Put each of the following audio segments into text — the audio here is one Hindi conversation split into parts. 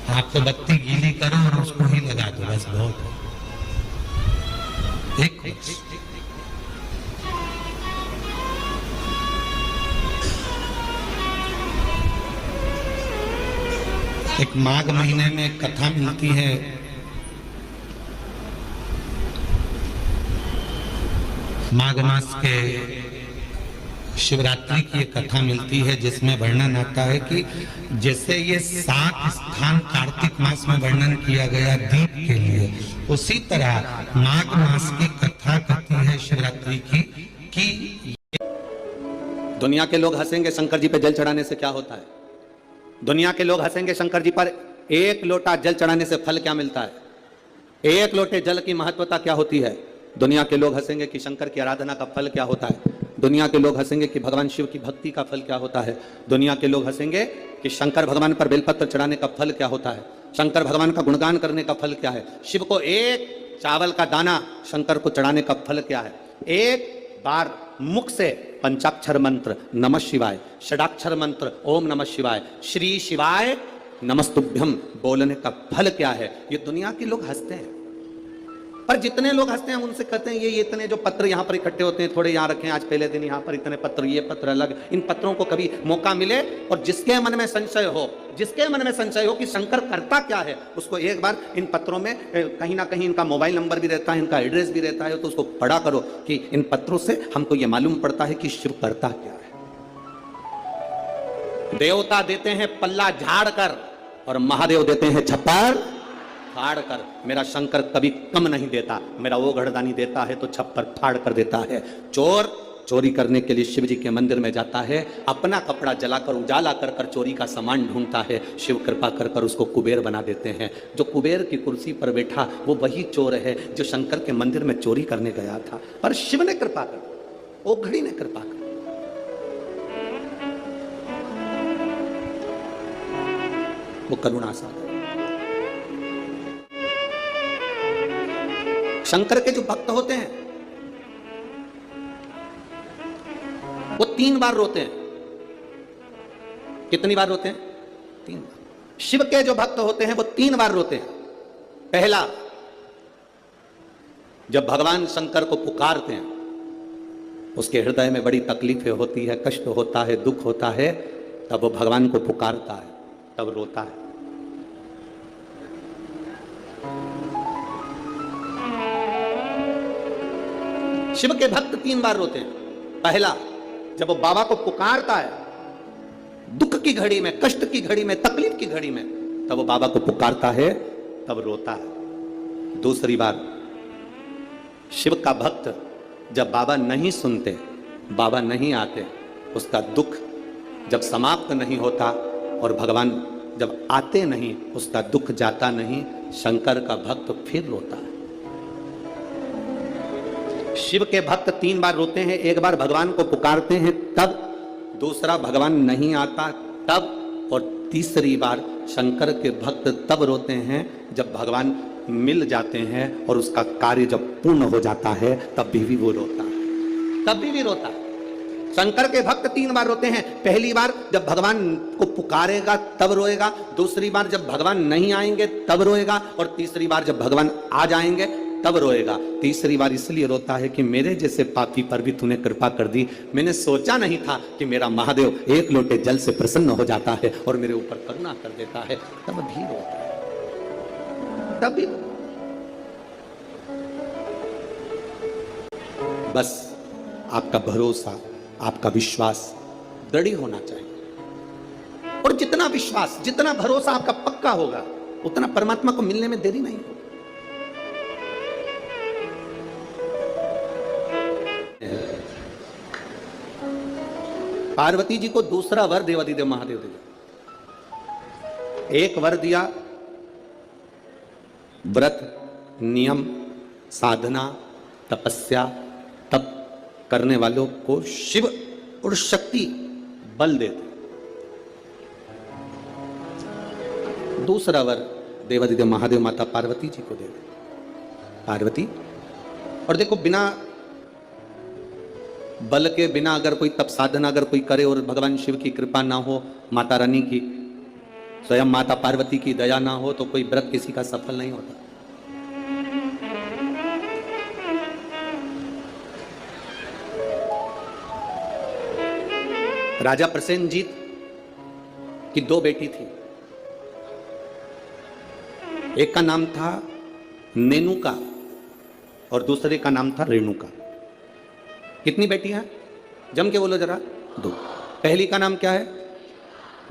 आप तो बत्ती गीली करो और उसको ही लगा दो, बस बहुत है। एक एक माघ महीने में एक कथा मिलती है। माघ मास के शिवरात्रि की एक कथा मिलती है जिसमें वर्णन आता है कि जैसे ये 7 स्थान कार्तिक मास में वर्णन किया गया दीप के लिए, उसी तरह माघ मास की कथा कहती है शिवरात्रि की कि दुनिया के लोग हंसेंगे शंकर जी पे जल चढ़ाने से क्या होता है। दुनिया के लोग हंसेंगे शंकर जी पर एक लोटा जल चढ़ाने से फल क्या मिलता है, एक लोटे जल की महत्वता क्या होती है। दुनिया के लोग हंसेंगे कि शंकर की आराधना का फल क्या होता है। दुनिया के लोग हंसेंगे कि भगवान शिव की भक्ति का फल क्या होता है। दुनिया के लोग हंसेंगे कि शंकर भगवान पर बेलपत्र चढ़ाने का फल क्या होता है। शंकर भगवान का गुणगान करने का फल क्या है। शिव को एक चावल का दाना शंकर को चढ़ाने का फल क्या है। एक बार मुख से पंचाक्षर मंत्र नमः शिवाय, षडाक्षर मंत्र ओम नमः शिवाय, श्री शिवाय नमस्तुभ्यम बोलने का फल क्या है। ये दुनिया के लोग हंसते हैं, पर जितने लोग हंसते हैं उनसे कहते हैं ये इतने जो पत्र यहाँ पर इकट्ठे होते हैं, थोड़े यहाँ रखें, आज पहले दिन यहाँ पर इतने पत्र, ये पत्र अलग। इन पत्रों को कभी मौका मिले और जिसके मन में संशय हो, जिसके मन में संशय हो कि शंकर करता क्या है, उसको एक बार इन पत्रों में कहीं ना कहीं इनका मोबाइल नंबर भी रहता है, इनका एड्रेस भी रहता है, तो उसको पढ़ा करो कि इन पत्रों से हमको ये मालूम पड़ता है कि शिव करता क्या है। देवता देते हैं पल्ला झाड़ कर और महादेव देते हैं छप्पर फाड़ कर। मेरा शंकर कभी कम नहीं देता, मेरा वो घड़दानी देता है तो छप्पर फाड़ कर देता है। चोर चोरी करने के लिए शिव जी के मंदिर में जाता है, अपना कपड़ा जलाकर उजाला कर कर चोरी का सामान ढूंढता है। शिव कृपा कर कर उसको कुबेर बना देते हैं। जो कुबेर की कुर्सी पर बैठा वो वही चोर है जो शंकर के मंदिर में चोरी करने गया था, पर शिव ने कृपा कर, वो घड़ी ने कृपा कर। वो करुणा सागर। शंकर के जो भक्त होते हैं वो 3 बार रोते हैं। कितनी बार रोते हैं? 3 बार। शिव के जो भक्त होते हैं वो 3 बार रोते हैं। पहला, जब भगवान शंकर को पुकारते हैं, उसके हृदय में बड़ी तकलीफें होती है, कष्ट होता है, दुख होता है, तब वो भगवान को पुकारता है, तब रोता है। शिव के भक्त 3 बार रोते हैं। पहला, जब वो बाबा को पुकारता है दुख की घड़ी में, कष्ट की घड़ी में, तकलीफ की घड़ी में, तब वो बाबा को पुकारता है, तब रोता है। दूसरी बार, शिव का भक्त जब बाबा नहीं सुनते, बाबा नहीं आते, उसका दुख जब समाप्त नहीं होता और भगवान जब आते नहीं, उसका दुख जाता नहीं, शंकर का भक्त फिर रोता है। शिव के भक्त 3 बार रोते हैं। एक बार भगवान को पुकारते हैं तब, दूसरा भगवान नहीं आता तब, और तीसरी बार शंकर के भक्त तब रोते हैं जब भगवान मिल जाते हैं और उसका कार्य जब पूर्ण हो जाता है, तब भी वो रोता है, तब भी रोता है। शंकर के भक्त 3 बार रोते हैं। पहली बार जब भगवान को पुकारेगा तब रोएगा, दूसरी बार जब भगवान नहीं आएंगे तब रोएगा, और तीसरी बार जब भगवान आ जाएंगे तब रोएगा। तीसरी बार इसलिए रोता है कि मेरे जैसे पापी पर भी तूने कृपा कर दी। मैंने सोचा नहीं था कि मेरा महादेव एक लोटे जल से प्रसन्न हो जाता है और मेरे ऊपर करुणा कर देता है, तब भी रोता है, तब भी। बस आपका भरोसा, आपका विश्वास दृढ़ होना चाहिए, और जितना विश्वास, जितना भरोसा आपका पक्का होगा, उतना परमात्मा को मिलने में देरी नहीं होगी। पार्वती जी को दूसरा वर देवाधिदेव महादेव दिया। एक वर दिया व्रत, नियम, साधना, तपस्या, तप करने वालों को शिव और शक्ति बल देते। दूसरा वर देवाधिदेव महादेव माता पार्वती जी को दे दे। पार्वती, और देखो, बिना बल के, बिना अगर कोई तप साधना अगर कोई करे और भगवान शिव की कृपा ना हो, माता रानी की, स्वयं माता पार्वती की दया ना हो तो कोई व्रत किसी का सफल नहीं होता। राजा प्रसेनजीत की दो बेटी थी। एक का नाम था नेनुका और दूसरे का नाम था रेणुका। कितनी बेटियां? जम के बोलो जरा। दो। पहली का नाम क्या है?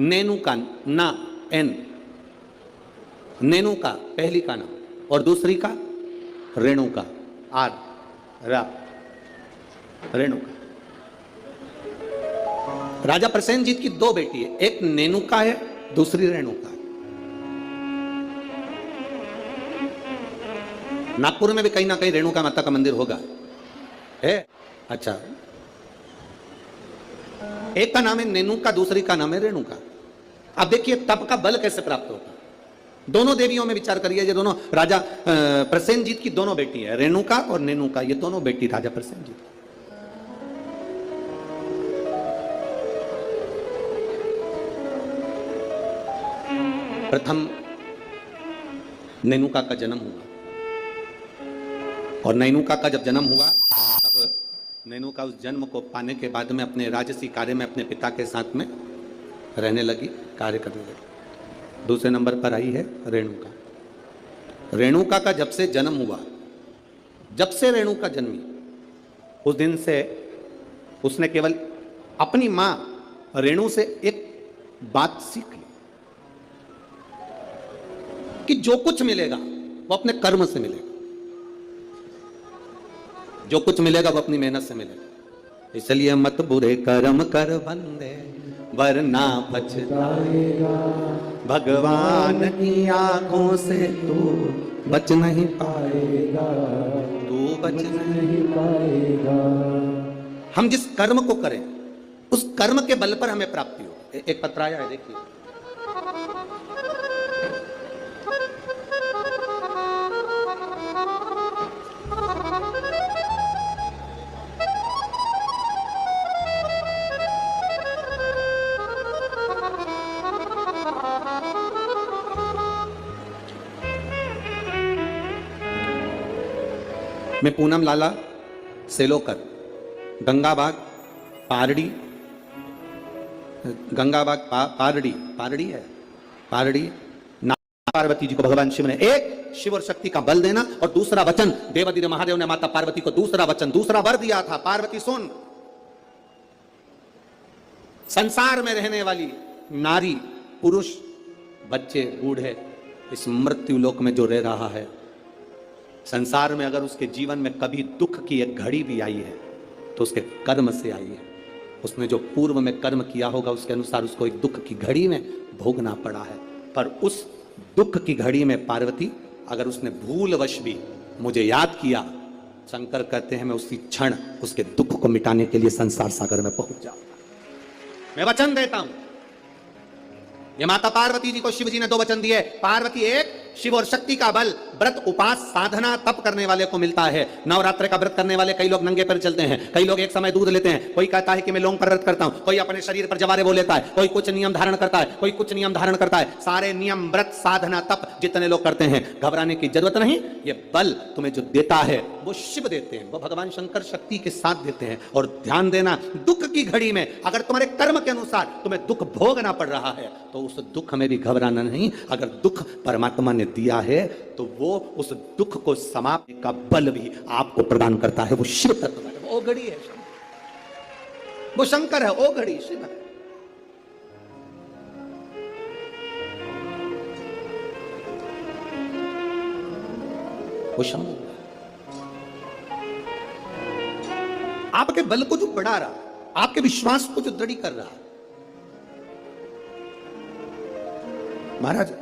नेनुका, ना एन, नेनुका पहली का नाम, और दूसरी का रेणुका, आर रा, रेणुका। राजा प्रसेनजीत की दो बेटी है, एक नेनुका है, दूसरी रेणुका है। नागपुर में भी कहीं ना कहीं रेणुका माता का मंदिर होगा, है? अच्छा, एक का नाम है नेनुका, दूसरी का नाम है रेणुका। अब देखिए तप का बल कैसे प्राप्त होगा। दोनों देवियों में विचार करिए। ये दोनों राजा प्रसेनजीत की दोनों बेटी है, रेणुका और नेनुका, ये दोनों बेटी राजा प्रसेनजीत। प्रथम नेनुका का जन्म हुआ और नेनुका का जब जन्म हुआ तब नेनुका उस जन्म को पाने के बाद में अपने राजसी कार्य में अपने पिता के साथ में रहने लगी, कार्य करने लगी। दूसरे नंबर पर आई है रेणुका। रेणुका का जब से जन्म हुआ, जब से रेणुका जन्मी, उस दिन से उसने केवल अपनी मां रेणु से एक बात सीख ली कि जो कुछ मिलेगा वो अपने कर्म से मिलेगा, जो कुछ मिलेगा वो अपनी मेहनत से मिलेगा। इसलिए मत बुरे कर्म कर बंदे वरना पछताएगा, भगवान की आंखों से तू बच नहीं पाएगा, तू बच नहीं पाएगा। हम जिस कर्म को करें उस कर्म के बल पर हमें प्राप्ति हो। एक पत्र आया है, देखिए। मैं पूनम लाला सेलोकर, गंगाबाग पारड़ी, गंगाबाग पारड़ी, पारड़ी है, पारड़ी। पार्वती जी को भगवान शिव ने एक शिव और शक्ति का बल देना और दूसरा वचन, देवादिदेव महादेव ने माता पार्वती को दूसरा वचन, दूसरा वर दिया था। पार्वती सुन, संसार में रहने वाली नारी, पुरुष, बच्चे, बूढ़े, इस मृत्यु लोक में जो रह रहा है, संसार में अगर उसके जीवन में कभी दुख की एक घड़ी भी आई है तो उसके कर्म से आई है। उसने जो पूर्व में कर्म किया होगा उसके अनुसार उसको एक दुख की घड़ी में भोगना पड़ा है। पर उस दुख की घड़ी में पार्वती, अगर उसने भूलवश भी मुझे याद किया, शंकर कहते हैं मैं उसी क्षण उसके दुख को मिटाने के लिए संसार सागर में पहुंच जाऊंगा। मैं वचन देता हूं। ये माता पार्वती जी को शिव जी ने दो वचन दिए। पार्वती एक, शिव और शक्ति का बल व्रत उपास साधना तप करने वाले को मिलता है। नवरात्र का व्रत करने वाले कई लोग नंगे पैर चलते हैं, कई लोग एक समय दूध लेते हैं, कोई कहता है कि मैं लौंग पर व्रत करता हूं, कोई अपने शरीर पर जवारे वो लेता है, कोई कुछ नियम धारण करता है, कोई कुछ नियम धारण करता है। सारे नियम व्रत साधना तप जितने लोग करते हैं, घबराने की जरूरत नहीं। ये बल तुम्हें जो देता है वो शिव देते हैं, वो भगवान शंकर शक्ति के साथ देते हैं। और ध्यान देना, दुख की घड़ी में अगर तुम्हारे कर्म के अनुसार तुम्हें दुख भोगना पड़ रहा है तो उस दुख में भी घबराना नहीं। अगर दुख परमात्मा ने दिया है तो वो उस दुख को समाप्ति का बल भी आपको प्रदान करता है। वो शिव तत्व है, वो घड़ी है, वो शंकर है, वो घड़ी शिव है। वो शंकर आपके बल को जो बढ़ा रहा, आपके विश्वास को जो दृढ़ कर रहा। महाराज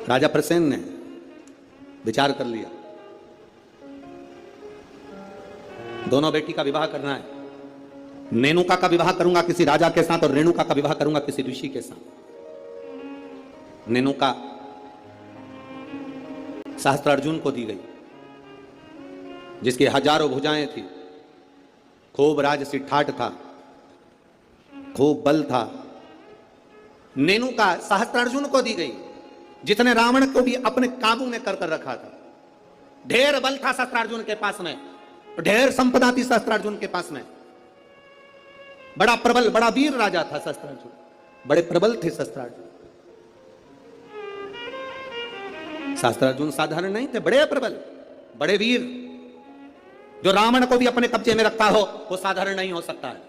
राजा प्रसेन ने विचार कर लिया, दोनों बेटी का विवाह करना है। नेनुका का विवाह करूंगा किसी राजा के साथ और रेणुका का विवाह करूंगा किसी ऋषि के साथ। नेनुका सहस्त्रार्जुन को दी गई, जिसकी हजारों भुजाएं थी, खूब राजसी ठाट था, खूब बल था, रेणुका सहस्त्रार्जुन को दी गई, जितने रावण को भी अपने काबू में कर रखा था। ढेर बल था सहस्त्रार्जुन के पास में, ढेर संपदा थी सहस्त्रार्जुन के पास में, बड़ा प्रबल बड़ा वीर राजा था सहस्त्रार्जुन, बड़े प्रबल थे सहस्त्रार्जुन। सहस्त्रार्जुन साधारण नहीं थे, बड़े प्रबल बड़े वीर। जो रावण को भी अपने कब्जे में रखता हो वो साधारण नहीं हो सकता है।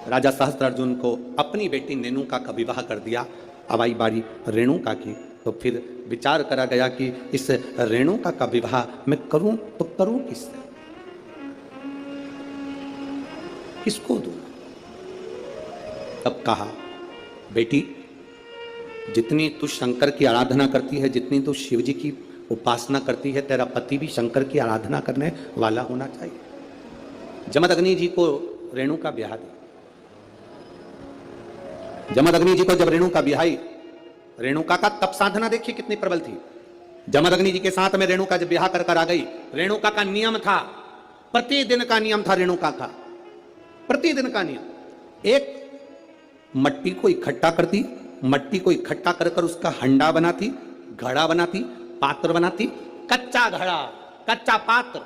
राजा सहस्त्रार्जुन को अपनी बेटी रेणुका का विवाह कर दिया। अब आई बारी रेणुका की, तो फिर विचार करा गया कि इस रेणुका का विवाह मैं करूं तो करूं किससे, किसको दूं? तब कहा, बेटी जितनी तू शंकर की आराधना करती है, जितनी तू शिव जी की उपासना करती है, तेरा पति भी शंकर की आराधना करने वाला होना चाहिए। जमदग्नि जी को रेणुका ब्याह दी। जमदग्नि जी को जब रेणुका ब्याही, रेणुका का तप साधना देखिए कितनी प्रबल थी। जमदग्नि जी के साथ में रेणुका जब ब्याह कर आ गई, रेणुका का नियम था, प्रतिदिन का नियम था रेणुका का, प्रतिदिन का नियम। एक मट्टी को इकट्ठा करती, मट्टी को इकट्ठा कर कर उसका हंडा बनाती, घड़ा बनाती, पात्र बनाती, कच्चा घड़ा कच्चा पात्र।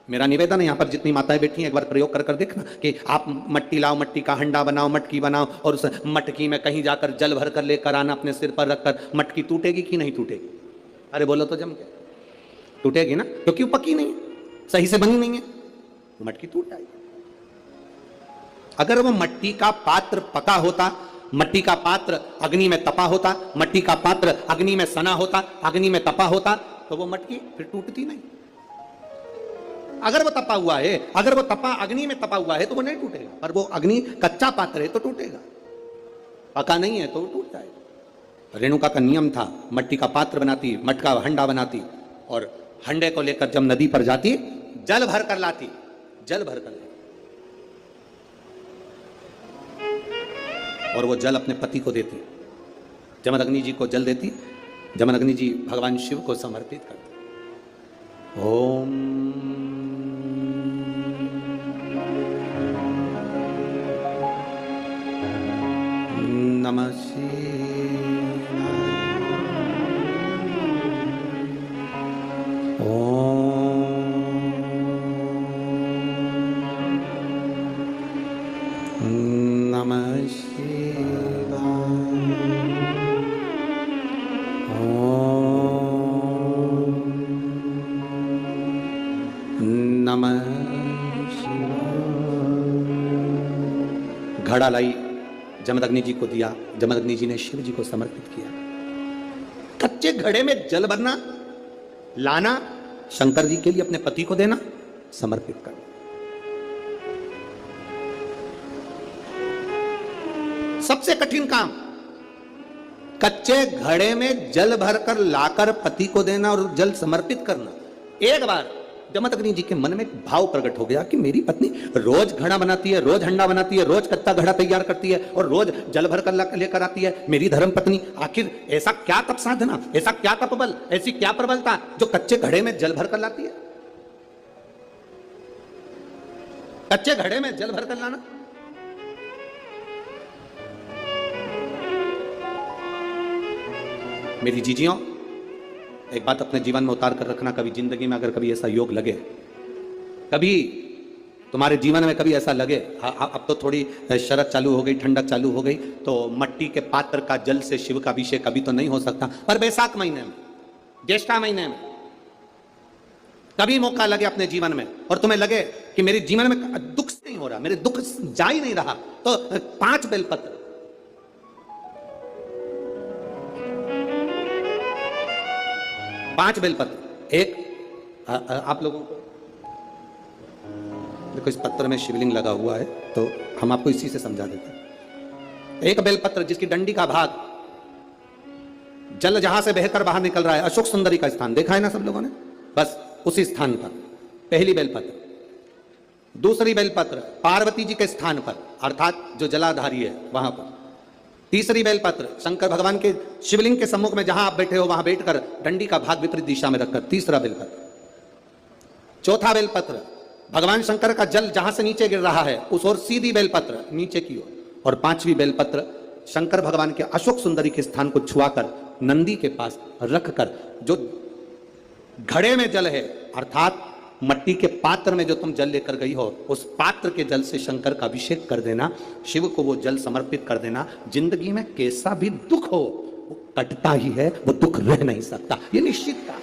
मेरा निवेदन है, यहां पर जितनी माताएं बैठी हैं एक बार प्रयोग कर कर देखना कि आप मट्टी लाओ, मट्टी का हंडा बनाओ, मटकी बनाओ और उस मटकी में कहीं जाकर जल भर कर लेकर आना, अपने सिर पर रखकर। मटकी टूटेगी कि नहीं टूटेगी? अरे बोलो तो जम के टूटेगी ना, क्योंकि वो पकी नहीं है, सही से बनी नहीं है, मटकी टूट जाएगी। अगर वो मट्टी का पात्र पका होता, मट्टी का पात्र अग्नि में तपा होता, मट्टी का पात्र अग्नि में सना होता, अग्नि में तपा होता, तो वो मटकी फिर टूटती नहीं। अगर वो तपा हुआ है, अगर वो तपा अग्नि में तपा हुआ है तो वो नहीं टूटेगा, पर वो अग्नि कच्चा पात्र है तो टूटेगा, पका नहीं है तो वो टूट जाएगा। रेणुका का नियम था, मट्टी का पात्र बनाती, मटका हंडा बनाती और हंडे को लेकर जब नदी पर जाती, जल भर कर लाती, जल भर कर लाती और वो जल अपने पति को देती। जमदग्नि जी को जल देती, जमदग्नि जी भगवान शिव को समर्पित करती। ओम नमः शिवाय। ओम नमः शिवाय। ओम नमः शिवाय। घड़ा लाई, जमदग्नि जी को दिया, जमदग्नि जी ने शिव जी को समर्पित किया। कच्चे घड़े में जल भरना, लाना, शंकर जी के लिए अपने पति को देना, समर्पित करना। सबसे कठिन काम, कच्चे घड़े में जल भरकर लाकर पति को देना और जल समर्पित करना। एक बार जमदग्नि जी के मन में भाव प्रकट हो गया कि मेरी पत्नी रोज घड़ा बनाती है, रोज हंडा बनाती है, रोज कच्चा घड़ा तैयार करती है और रोज जल भर कर लेकर आती है। मेरी धर्म पत्नी, आखिर ऐसा क्या तप साधना, ऐसा क्या तपबल, ऐसी क्या प्रबलता जो कच्चे घड़े में जल भर कर लाती है? कच्चे घड़े में जल भर कर लाना। मेरी जीजियों, एक बात अपने जीवन में उतार कर रखना, कभी जिंदगी में अगर कभी ऐसा योग लगे, कभी तुम्हारे जीवन में कभी ऐसा लगे, अब तो थोड़ी शरद चालू हो गई, ठंडक चालू हो गई, तो मट्टी के पात्र का जल से शिव का अभिषेक कभी तो नहीं हो सकता, पर बैसाख महीने में, ज्येष्ठा महीने में कभी मौका लगे अपने जीवन में और तुम्हें लगे कि मेरे जीवन में दुख नहीं हो रहा, मेरे दुख जा ही नहीं रहा, तो 5 बेलपत्र, 5 बेलपत्र। एक आप लोगों को देखो, इस पत्र में शिवलिंग लगा हुआ है तो हम आपको इसी से समझा देते हैं। एक बेलपत्र जिसकी डंडी का भाग जल जहां से बहकर बाहर निकल रहा है, अशोक सुंदरी का स्थान देखा है ना सब लोगों ने, बस उसी स्थान पर पहली बेलपत्र। दूसरी बेलपत्र पार्वती जी के स्थान पर, अर्थात जो जलाधारी है वहां पर। तीसरी बेलपत्र शंकर भगवान के शिवलिंग के सम्मुख में जहां आप बैठे हो वहां बैठकर डंडी का भाग विपरीत दिशा में रखकर, तीसरा बेलपत्र। चौथा बेलपत्र भगवान शंकर का जल जहां से नीचे गिर रहा है उस ओर सीधी बेलपत्र नीचे की ओर, और पांचवी बेलपत्र शंकर भगवान के अशोक सुंदरी के स्थान को छुआकर नंदी के पास रखकर, जो घड़े में जल है अर्थात मट्टी के पात्र में जो तुम जल लेकर गई हो उस पात्र के जल से शंकर का अभिषेक कर देना, शिव को वो जल समर्पित कर देना। जिंदगी में कैसा भी दुख हो वो कटता ही है, वो दुख रह नहीं सकता, ये निश्चित था।